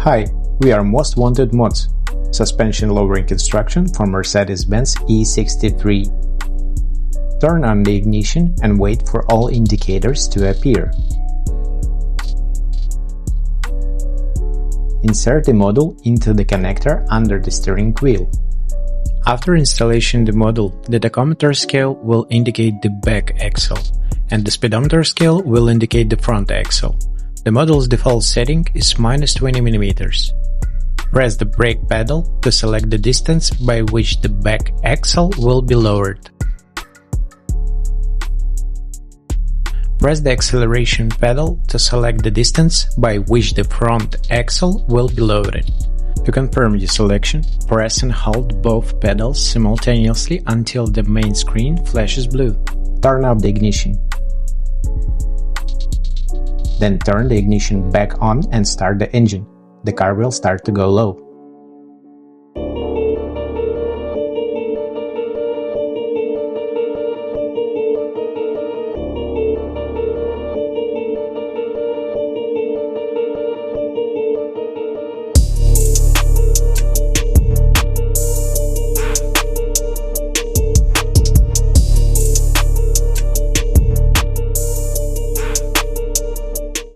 Hi, we are Most Wanted Mods, suspension lowering instruction for Mercedes-Benz E63. Turn on the ignition and wait for all indicators to appear. Insert the module into the connector under the steering wheel. After installation the module, the tachometer scale will indicate the back axle, and the speedometer scale will indicate the front axle. The module's default setting is -20 mm. Press the brake pedal to select the distance by which the back axle will be lowered. Press the acceleration pedal to select the distance by which the front axle will be lowered. To confirm your selection, press and hold both pedals simultaneously until the main screen flashes blue. Turn off the ignition. Then turn the ignition back on and start the engine. The car will start to go low.